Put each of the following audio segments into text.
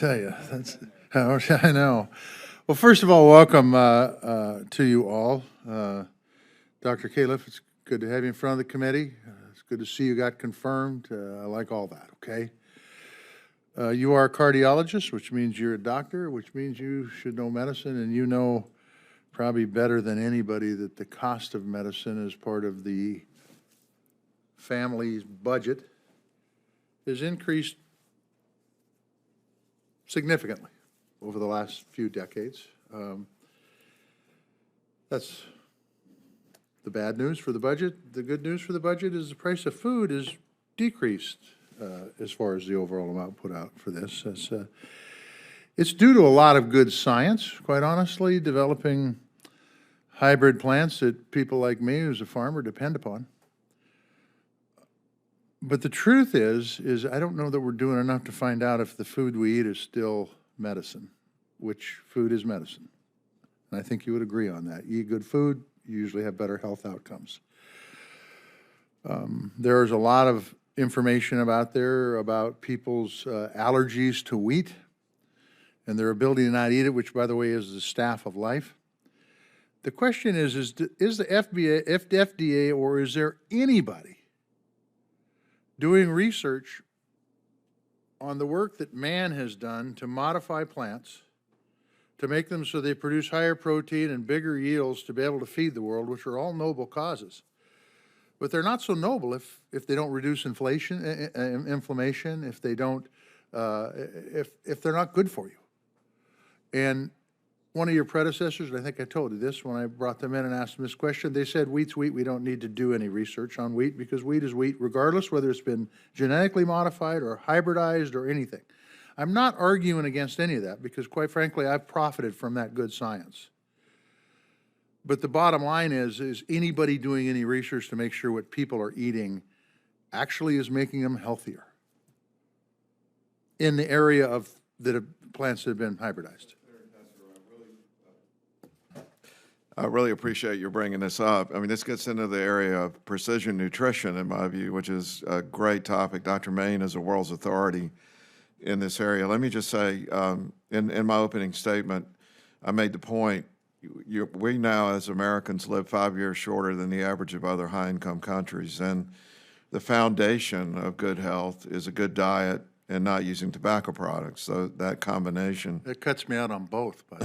Tell you, that's, I know. Well, first of all, welcome to you all. Dr. Califf, it's good to have you in front of the committee. It's good to see you got confirmed. I like all that, okay? You are a cardiologist, which means you're a doctor, which means you should know medicine, and you know probably better than anybody that the cost of medicine as part of the family's budget has increased significantly over the last few decades. That's the bad news for the budget. The good news for the budget is the price of food is decreased as far as the overall amount put out for this. It's due to a lot of good science, quite honestly, developing hybrid plants that people like me, who's a farmer, depend upon. But the truth is I don't know that we're doing enough to find out if the food we eat is still medicine, which food is medicine. And I think you would agree on that. You eat good food, you usually have better health outcomes. There's a lot of information out there about people's allergies to wheat and their ability to not eat it, which, by the way, is the staff of life. The question is the FDA or is there anybody doing research on the work that man has done to modify plants, to make them so they produce higher protein and bigger yields to be able to feed the world, which are all noble causes. But they're not so noble if they don't reduce inflation, inflammation, if they don't, if they're not good for you. And one of your predecessors, and I think I told you this when I brought them in and asked them this question, they said, wheat's wheat, we don't need to do any research on wheat because wheat is wheat regardless whether it's been genetically modified or hybridized or anything. I'm not arguing against any of that because quite frankly, I've profited from that good science. But the bottom line is anybody doing any research to make sure what people are eating actually is making them healthier in the area of plants that have been hybridized? I really appreciate you bringing this up. I mean, this gets into the area of precision nutrition, in my view, which is a great topic. Dr. Main is a world's authority in this area. Let me just say, in my opening statement, I made the point, we now as Americans live 5 years shorter than the average of other high-income countries, and the foundation of good health is a good diet and not using tobacco products. So that combination. It cuts me out on both, but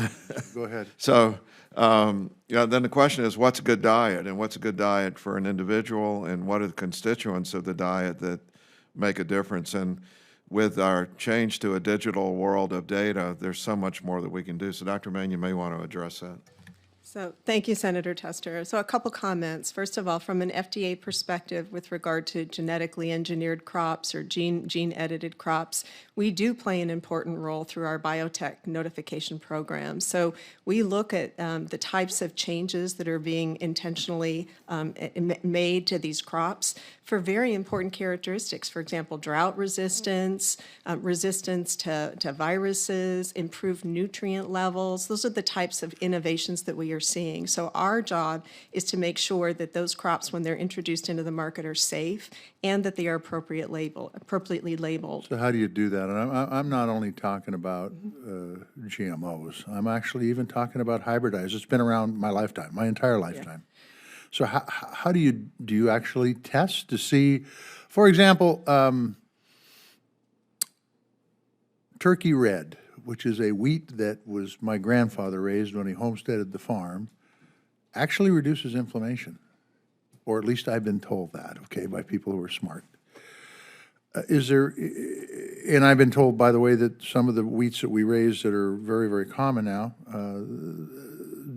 go ahead. So, then the question is, what's a good diet? And what's a good diet for an individual? And what are the constituents of the diet that make a difference? And with our change to a digital world of data, there's so much more that we can do. So, Dr. Main, you may want to address that. So thank you, Senator Tester. So a couple comments. First of all, from an FDA perspective with regard to genetically engineered crops or gene-edited crops, we do play an important role through our biotech notification program. So we look at the types of changes that are being intentionally made to these crops for very important characteristics. For example, drought resistance, resistance to viruses, improved nutrient levels. Those are the types of innovations that we are seeing. So our job is to make sure that those crops, when they're introduced into the market, are safe and that they are appropriately labeled. So how do you do that? And I'm not only talking about GMOs. I'm actually even talking about hybridized. It's been around my lifetime, my entire lifetime. Yeah. So how do you actually test to see, for example, Turkey Red, which is a wheat that was my grandfather raised when he homesteaded the farm, actually reduces inflammation, or at least I've been told that, okay, by people who are smart. And I've been told, by the way, that some of the wheats that we raise that are very, very common now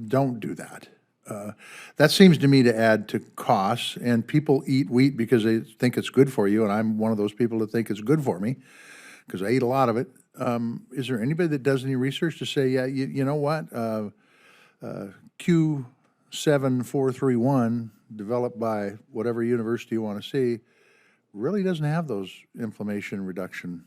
don't do that. That seems to me to add to costs, and people eat wheat because they think it's good for you, and I'm one of those people that think it's good for me because I eat a lot of it. Is there anybody that does any research to say, yeah, you know what, Q7431, developed by whatever university you want to see, really doesn't have those inflammation reduction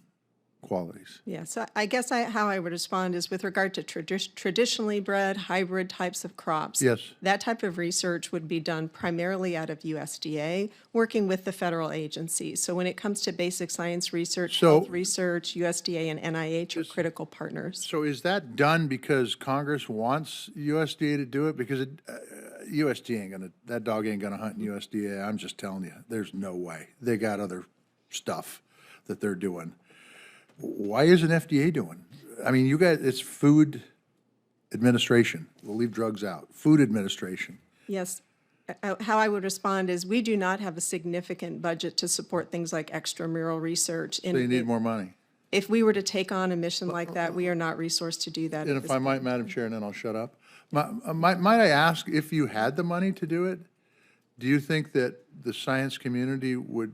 qualities. Yeah, so I guess how I would respond is with regard to traditionally bred hybrid types of crops. Yes. That type of research would be done primarily out of USDA, working with the federal agencies. So when it comes to basic science research, health research, USDA and NIH are critical partners. So is that done because Congress wants USDA to do it? Because USDA ain't gonna, that dog ain't gonna hunt in USDA. I'm just telling you, there's no way. They got other stuff that they're doing. Why isn't FDA doing? I mean, you guys, it's Food Administration. We'll leave drugs out. Food Administration. Yes. How I would respond is we do not have a significant budget to support things like extramural research. So you need more money. If we were to take on a mission like that, we are not resourced to do that. And if I might, Madam Chair, and then I'll shut up. Might I ask, if you had the money to do it, do you think that the science community would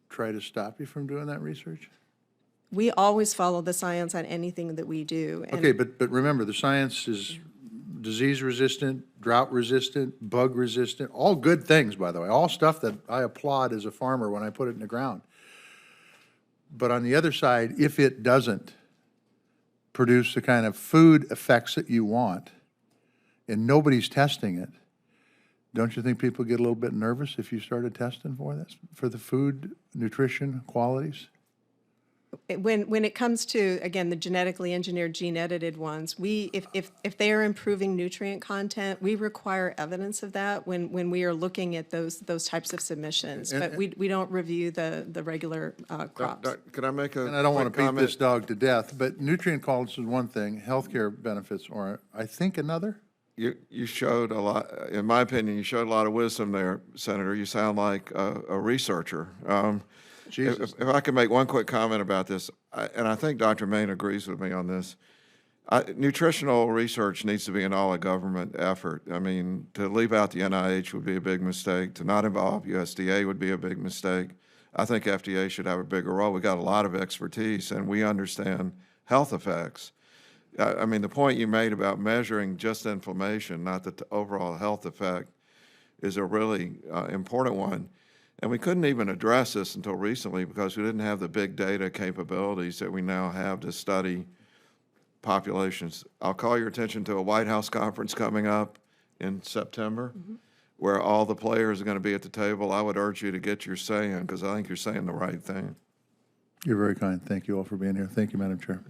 try to stop you from doing that research? We always follow the science on anything that we do. And Okay, but remember, the science is disease-resistant, drought-resistant, bug-resistant, all good things, by the way, all stuff that I applaud as a farmer when I put it in the ground. But on the other side, if it doesn't produce the kind of food effects that you want, and nobody's testing it, don't you think people get a little bit nervous if you started testing for this, for the food, nutrition, qualities? when it comes to, again, the genetically engineered, gene-edited ones, if they are improving nutrient content, we require evidence of that when we are looking at those types of submissions. But we don't review the regular crops. Could I make a And I don't want to quick beat comment? this dog to death, but nutrient qualities is one thing, healthcare benefits are, I think, another. You showed a lot, in my opinion, you showed a lot of wisdom there, Senator. You sound like a researcher. Jesus. If I could make one quick comment about this, and I think Dr. Main agrees with me on this, nutritional research needs to be an all-government effort. I mean, to leave out the NIH would be a big mistake. To not involve USDA would be a big mistake. I think FDA should have a bigger role. We got a lot of expertise, and we understand health effects. I mean, the point you made about measuring just inflammation, not the overall health effect, is a really important one. And we couldn't even address this until recently because we didn't have the big data capabilities that we now have to study populations. I'll call your attention to a White House conference coming up in September, where all the players are going to be at the table. I would urge you to get your say in because I think you're saying the right thing. You're very kind. Thank you all for being here. Thank you, Madam Chair.